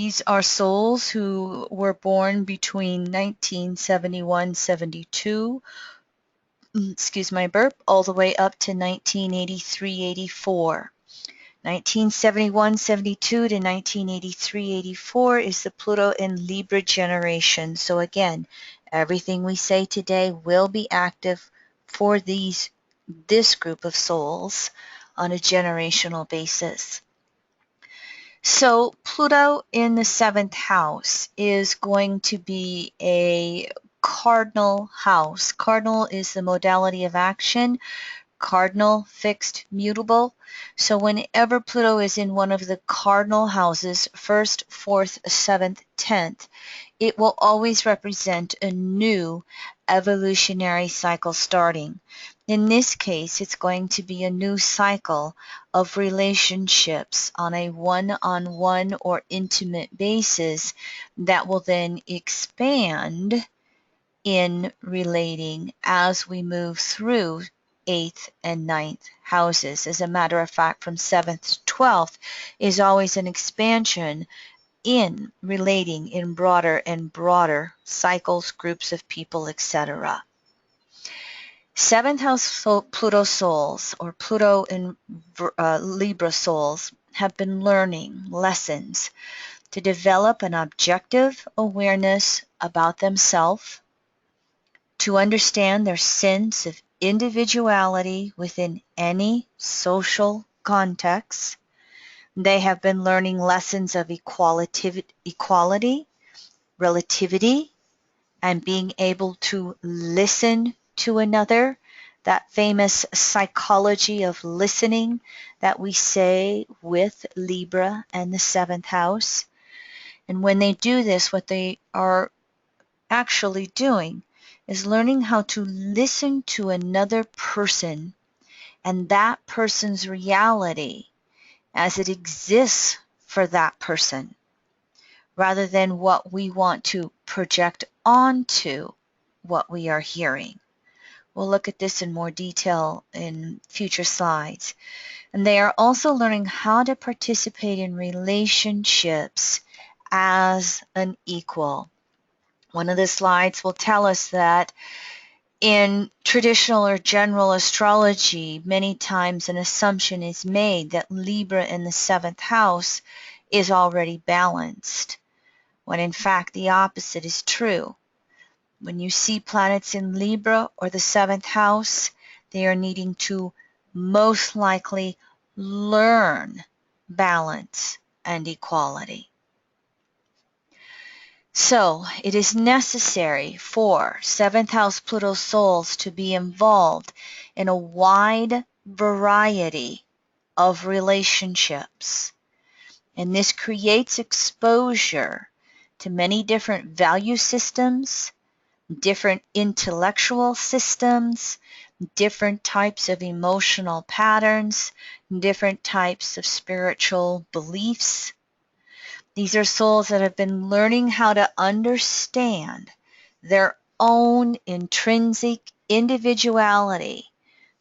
These are souls who were born between 1971-72, excuse my burp, all the way up to 1983-84. 1971-72 to 1983-84 is the Pluto and Libra generation. So again, everything we say today will be active for this group of souls on a generational basis. So Pluto in the 7th house is going to be a cardinal house. Cardinal is the modality of action. Cardinal, fixed, mutable. So whenever Pluto is in one of the cardinal houses, 1st, 4th, 7th, 10th, it will always represent a new evolutionary cycle starting. In this case, it's going to be a new cycle of relationships on a one-on-one or intimate basis that will then expand in relating as we move through 8th and 9th houses. As a matter of fact, from 7th to 12th is always an expansion in relating in broader and broader cycles, groups of people, etc. 7th house Pluto souls, or Pluto and Libra souls, have been learning lessons to develop an objective awareness about themselves, to understand their sense of individuality within any social context. They have been learning lessons of equality, relativity, and being able to listen to another, that famous psychology of listening that we say with Libra and the 7th house. And when they do this, what they are actually doing is learning how to listen to another person and that person's reality as it exists for that person, rather than what we want to project onto what we are hearing. We'll look at this in more detail in future slides. And they are also learning how to participate in relationships as an equal. One of the slides will tell us that in traditional or general astrology, many times an assumption is made that Libra in the 7th house is already balanced, when in fact the opposite is true. When you see planets in Libra or the 7th house, they are needing to most likely learn balance and equality. So it is necessary for 7th house Pluto souls to be involved in a wide variety of relationships. And this creates exposure to many different value systems, different intellectual systems, different types of emotional patterns, different types of spiritual beliefs. These are souls that have been learning how to understand their own intrinsic individuality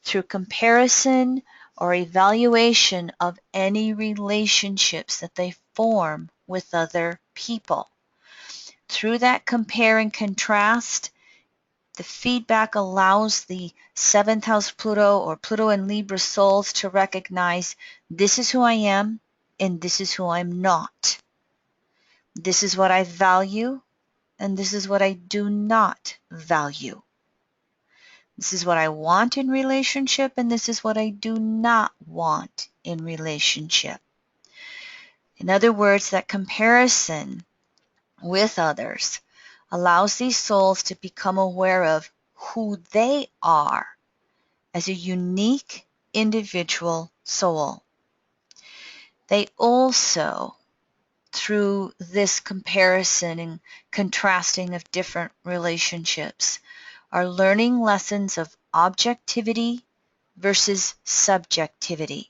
through comparison or evaluation of any relationships that they form with other people. Through that compare and contrast, the feedback allows the 7th house Pluto or Pluto and Libra souls to recognize this is who I am and this is who I'm not. This is what I value and this is what I do not value. This is what I want in relationship and this is what I do not want in relationship. In other words, that comparison with others allows these souls to become aware of who they are as a unique individual soul. They also, through this comparison and contrasting of different relationships, are learning lessons of objectivity versus subjectivity.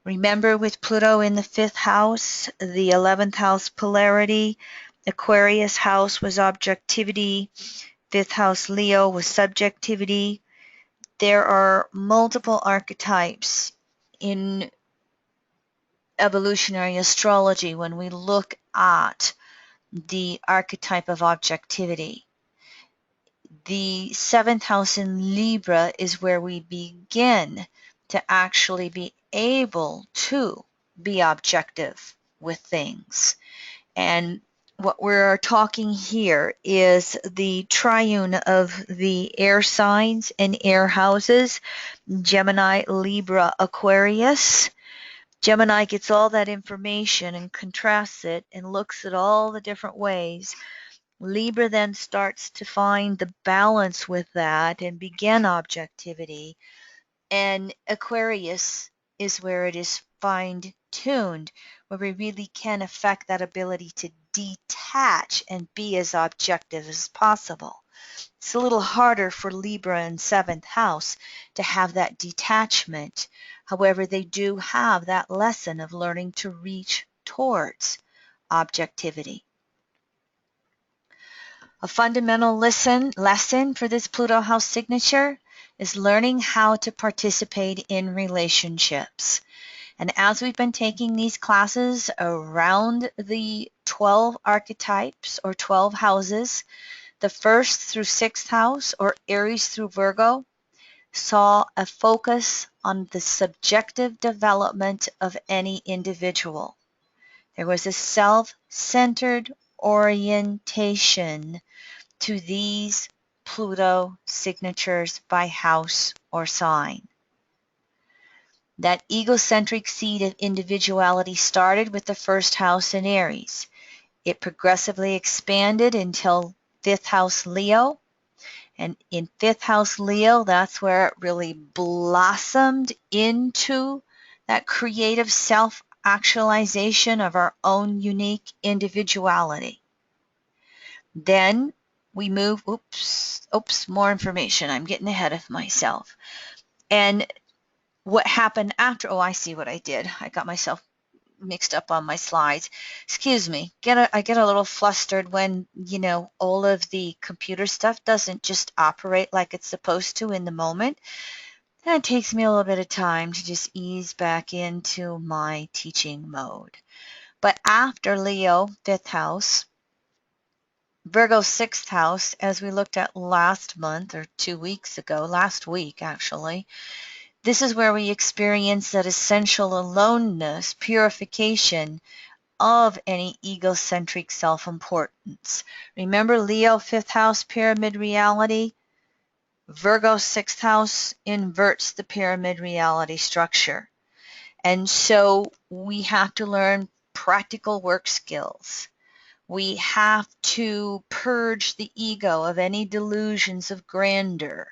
Remember, with Pluto in the 5th house, the 11th house polarity, Aquarius house was objectivity, 5th house Leo was subjectivity. There are multiple archetypes in evolutionary astrology when we look at the archetype of objectivity. The seventh house in Libra is where we begin to actually be able to be objective with things. And what we're talking here is the triune of the air signs and air houses, Gemini, Libra, Aquarius. Gemini gets all that information and contrasts it and looks at all the different ways. Libra then starts to find the balance with that and begin objectivity. And Aquarius is where it is fine-tuned, where we really can affect that ability to detach and be as objective as possible. It's a little harder for Libra in seventh house to have that detachment. However, they do have that lesson of learning to reach towards objectivity. A fundamental lesson for this Pluto house signature is learning how to participate in relationships. And as we've been taking these classes around the 12 archetypes or 12 houses, the first through sixth house, or Aries through Virgo, saw a focus on the subjective development of any individual. There was a self-centered orientation to these Pluto signatures by house or sign. That egocentric seed of individuality started with the first house in Aries. It progressively expanded until fifth house Leo. And in fifth house Leo, that's where it really blossomed into that creative self-actualization of our own unique individuality. Then we move, more information. I'm getting ahead of myself. And what happened after, I see what I did. I got myself mixed up on my slides. Excuse me. I get a little flustered when, all of the computer stuff doesn't just operate like it's supposed to in the moment. And it takes me a little bit of time to just ease back into my teaching mode. But after Leo, fifth house, Virgo sixth house, as we looked at last month or 2 weeks ago, last week actually, this is where we experience that essential aloneness, purification of any egocentric self-importance. Remember Leo fifth house pyramid reality? Virgo sixth house inverts the pyramid reality structure. And so we have to learn practical work skills. We have to purge the ego of any delusions of grandeur.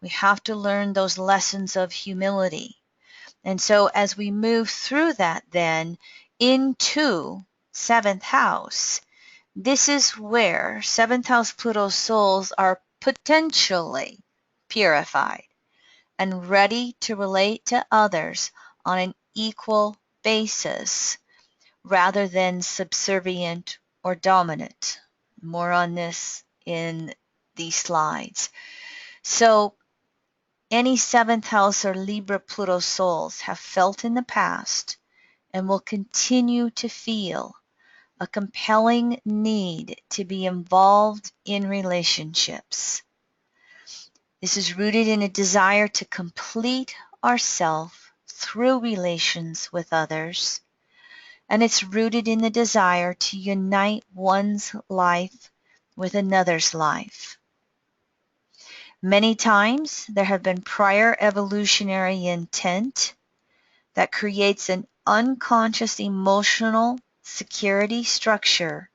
We have to learn those lessons of humility. And so as we move through that then into seventh house, this is where seventh house Pluto souls are potentially purified and ready to relate to others on an equal basis rather than subservient or dominant. More on this in these slides. So any seventh house or Libra Pluto souls have felt in the past and will continue to feel a compelling need to be involved in relationships. This is rooted in a desire to complete ourself through relations with others, and it's rooted in the desire to unite one's life with another's life. Many times there have been prior evolutionary intent that creates an unconscious emotional security structure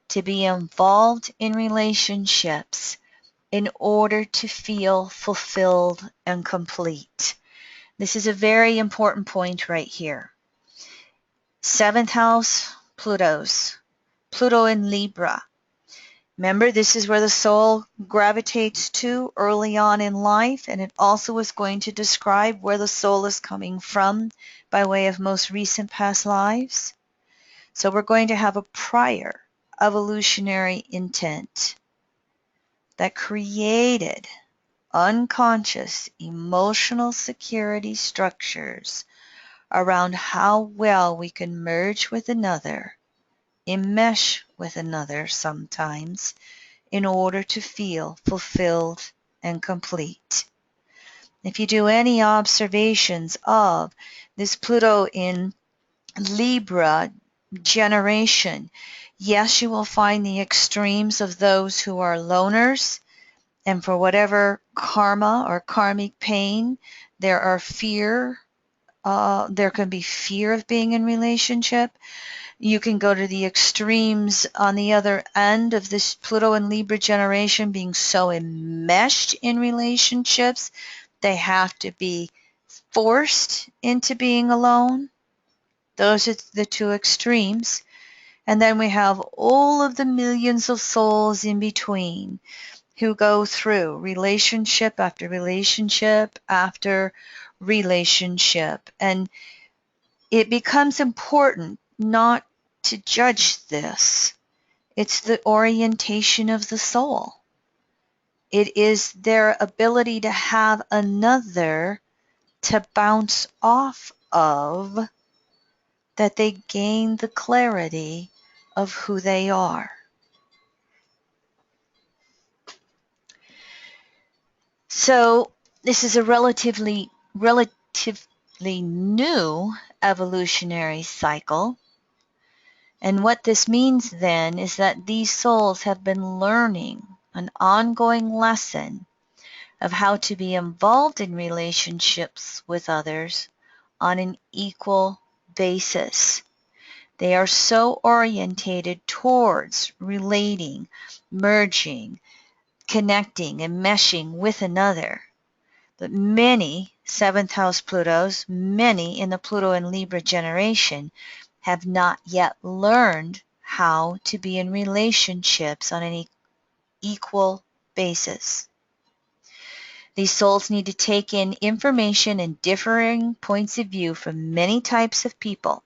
to be involved in relationships in order to feel fulfilled and complete. This is a very important point right here. Seventh house, Pluto in Libra. Remember, this is where the soul gravitates to early on in life, and it also is going to describe where the soul is coming from by way of most recent past lives. So we're going to have a prior evolutionary intent that created unconscious emotional security structures around how well we can merge with another enmesh with another sometimes in order to feel fulfilled and complete. If you do any observations of this Pluto in Libra generation, yes, you will find the extremes of those who are loners, and for whatever karma or karmic pain, there can be fear of being in relationship. You can go to the extremes on the other end of this Pluto and Libra generation being so enmeshed in relationships, they have to be forced into being alone. Those are the two extremes. And then we have all of the millions of souls in between who go through relationship after relationship after relationship. And it becomes important not to judge this. It's the orientation of the soul. It is their ability to have another to bounce off of that they gain the clarity of who they are. So this is a relatively new evolutionary cycle. And what this means then is that these souls have been learning an ongoing lesson of how to be involved in relationships with others on an equal basis. They are so orientated towards relating, merging, connecting, and meshing with another. But many seventh house Plutos, many in the Pluto and Libra generation, have not yet learned how to be in relationships on an equal basis. These souls need to take in information and differing points of view from many types of people.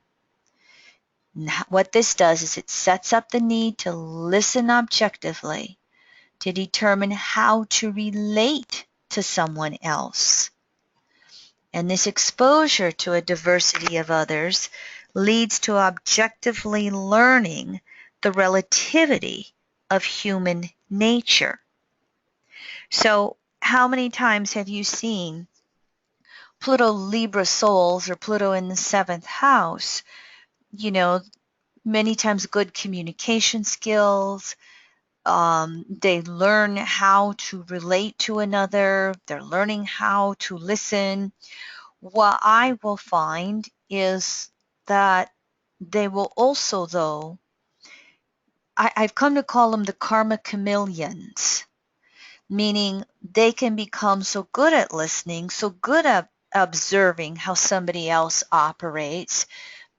What this does is it sets up the need to listen objectively to determine how to relate to someone else. And this exposure to a diversity of others leads to objectively learning the relativity of human nature. So, how many times have you seen Pluto Libra souls or Pluto in the seventh house? Many times good communication skills. They learn how to relate to another. They're learning how to listen. What I will find is that they will also, though, I've come to call them the karma chameleons, meaning they can become so good at listening, so good at observing how somebody else operates,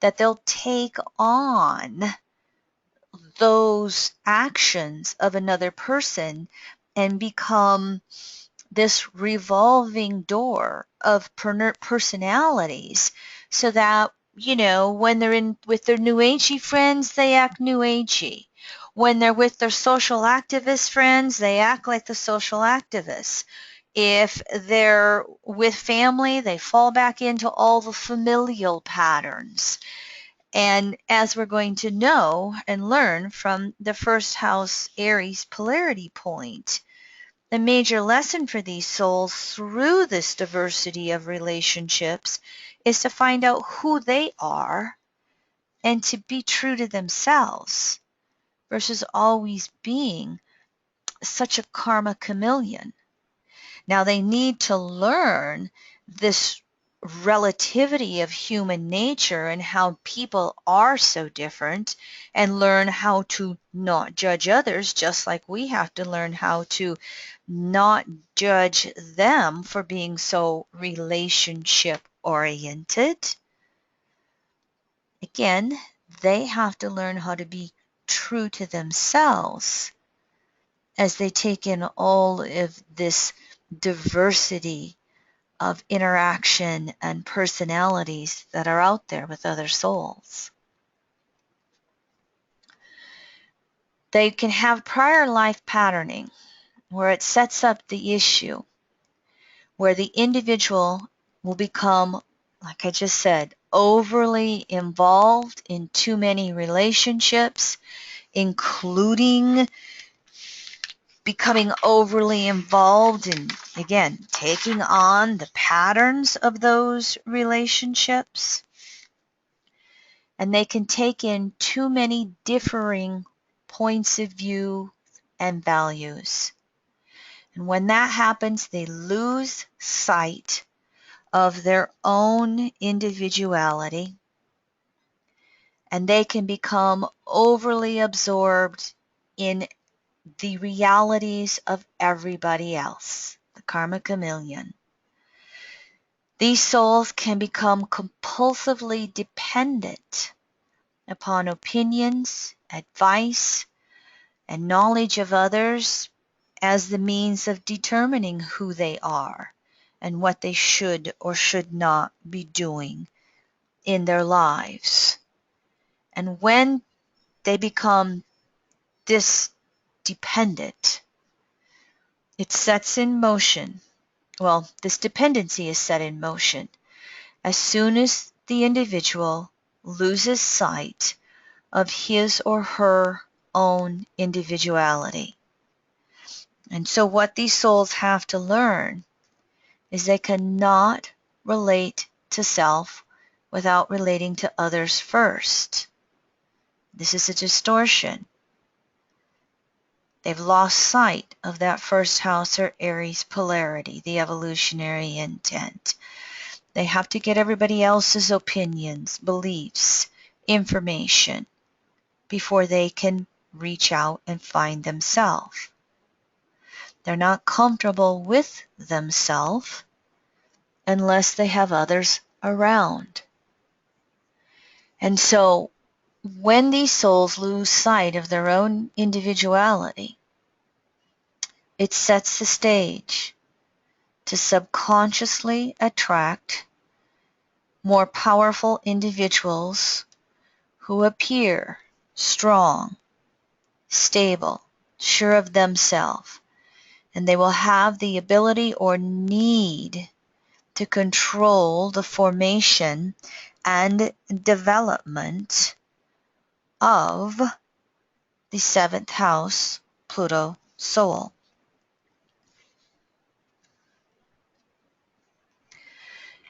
that they'll take on those actions of another person and become this revolving door of personalities, so that, when they're in with their new agey friends, they act new agey. When they're with their social activist friends, they act like the social activists. If they're with family, they fall back into all the familial patterns. And as we're going to know and learn from the first house Aries polarity point, the major lesson for these souls through this diversity of relationships is to find out who they are and to be true to themselves versus always being such a karma chameleon. Now they need to learn this relativity of human nature and how people are so different, and learn how to not judge others, just like we have to learn how to not judge them for being so relationship oriented. Again, they have to learn how to be true to themselves as they take in all of this diversity of interaction and personalities that are out there with other souls. They can have prior life patterning where it sets up the issue where the individual will become, like I just said, overly involved in too many relationships, including becoming overly involved in, again, taking on the patterns of those relationships. And they can take in too many differing points of view and values. And when that happens, they lose sight of their own individuality, and they can become overly absorbed in the realities of everybody else, the karma chameleon. These souls can become compulsively dependent upon opinions, advice, and knowledge of others as the means of determining who they are and what they should or should not be doing in their lives. And when they become this dependent, it sets in motion. Well, this dependency is set in motion as soon as the individual loses sight of his or her own individuality. And so what these souls have to learn is they cannot relate to self without relating to others first. This is a distortion. They've lost sight of that first house or Aries polarity, the evolutionary intent. They have to get everybody else's opinions, beliefs, information before they can reach out and find themselves. They're not comfortable with themselves unless they have others around. And so when these souls lose sight of their own individuality, it sets the stage to subconsciously attract more powerful individuals who appear strong, stable, sure of themselves, and they will have the ability or need to control the formation and development of the seventh house Pluto soul.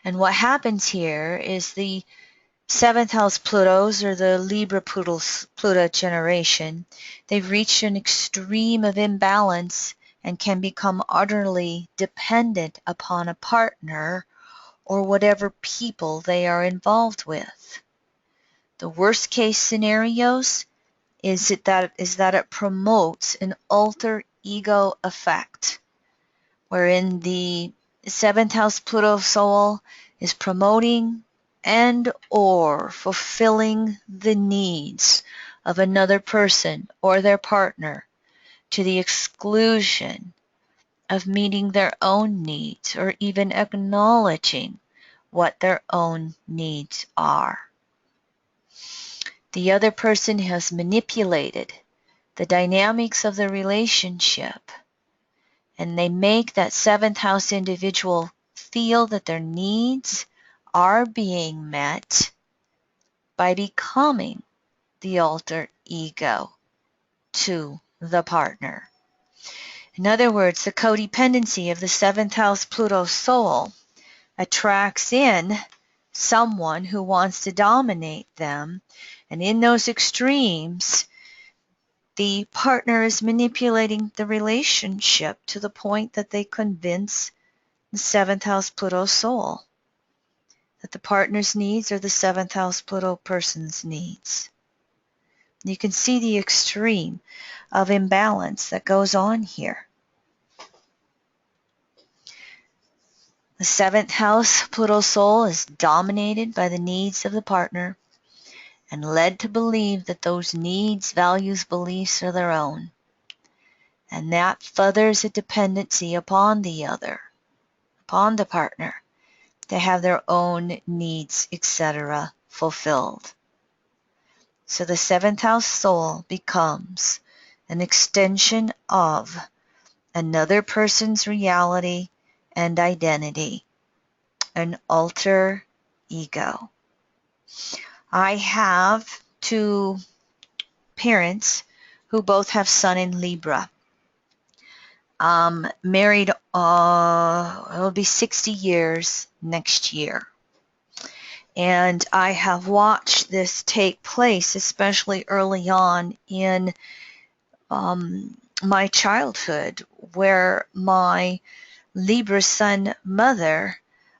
And what happens here is the seventh house Plutos, or the Libra Pluto generation, they've reached an extreme of imbalance and can become utterly dependent upon a partner or whatever people they are involved with. The worst case scenarios is that it promotes an alter ego effect, wherein the seventh house Pluto soul is promoting and or fulfilling the needs of another person or their partner to the exclusion of meeting their own needs or even acknowledging what their own needs are. The other person has manipulated the dynamics of the relationship, and they make that seventh house individual feel that their needs are being met by becoming the alter ego to the partner. In other words, the codependency of the seventh house Pluto soul attracts in someone who wants to dominate them, and in those extremes, the partner is manipulating the relationship to the point that they convince the seventh house Pluto soul that the partner's needs are the seventh house Pluto person's needs. You can see the extreme of imbalance that goes on here. The seventh house Pluto soul is dominated by the needs of the partner and led to believe that those needs, values, beliefs are their own. And that furthers a dependency upon the other, upon the partner, to have their own needs, etc., fulfilled. So the seventh house soul becomes an extension of another person's reality and identity, an alter ego. I have two parents who both have Sun in Libra. Married, it'll be 60 years next year. And I have watched this take place, especially early on in my childhood, where my Libra sun mother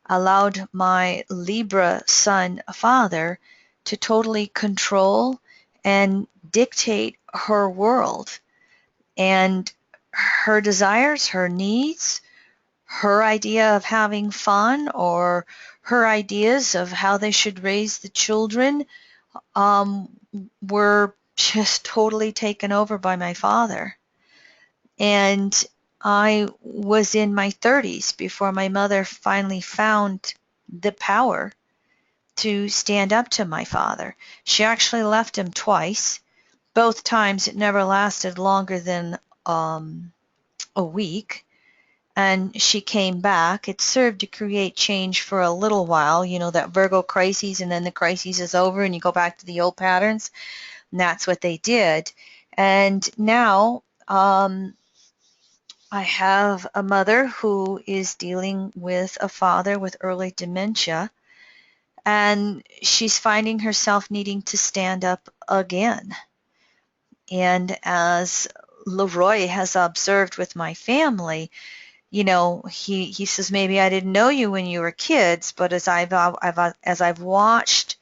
allowed my Libra sun father to totally control and dictate her world and her desires, her needs, her idea of having fun, or her ideas of how they should raise the children um, were just totally taken over by my father. And I was in my 30s before my mother finally found the power to stand up to my father. She actually left him twice. Both times it never lasted longer than a week. And she came back. It served to create change for a little while, you know, that Virgo crisis, and then the crisis is over and you go back to the old patterns. And that's what they did. And now I have a mother who is dealing with a father with early dementia, and she's finding herself needing to stand up again. And as Leroy has observed with my family, you know, he says, maybe I didn't know you when you were kids, but as I've watched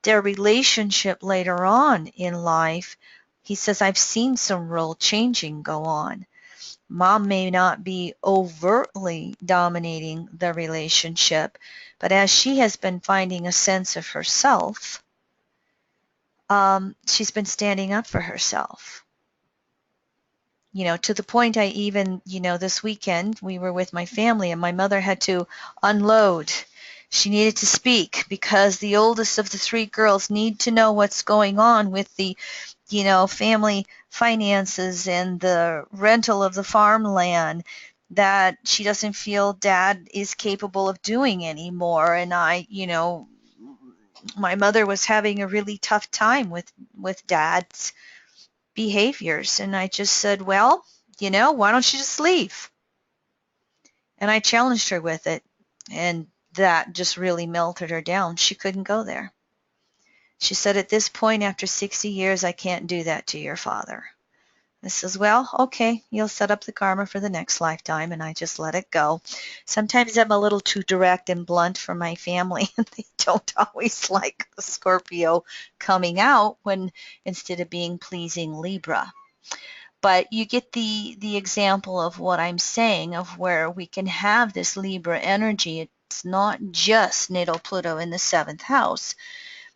their relationship later on in life, he says, I've seen some real changing go on. Mom may not be overtly dominating the relationship, but as she has been finding a sense of herself, she's been standing up for herself. You know, to the point I even, you know, this weekend we were with my family and my mother had to unload. She needed to speak because the oldest of the three girls need to know what's going on with the, you know, family finances and the rental of the farmland that she doesn't feel dad is capable of doing anymore. And I, you know, my mother was having a really tough time with dad's behaviors. And I just said, well, you know, why don't you just leave? And I challenged her with it. And that just really melted her down. She couldn't go there. She said, at this point, after 60 years, I can't do that to your father. I says, well, okay, you'll set up the karma for the next lifetime, and I just let it go. Sometimes I'm a little too direct and blunt for my family, and they don't always like the Scorpio coming out when instead of being pleasing Libra. But you get the example of what I'm saying, of where we can have this Libra energy. It's not just natal Pluto in the 7th house.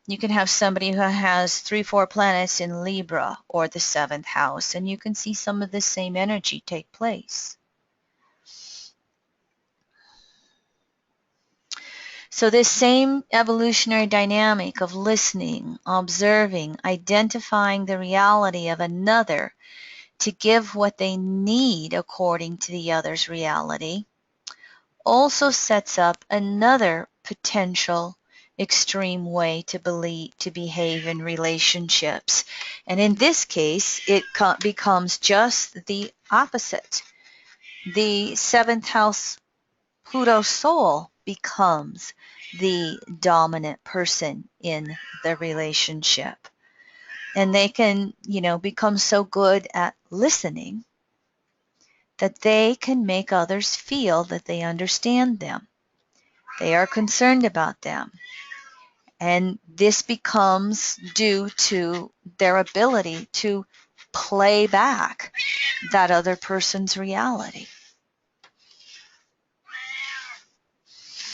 You can have somebody who has 3-4 planets in Libra or the 7th house, and you can see some of the same energy take place. So this same evolutionary dynamic of listening, observing, identifying the reality of another to give what they need according to the other's reality, also sets up another potential extreme way to behave in relationships. And in this case, it becomes just the opposite. The 7th house Pluto soul becomes the dominant person in the relationship. And they can, you know, become so good at listening that they can make others feel that they understand them. They are concerned about them. And this becomes due to their ability to play back that other person's reality.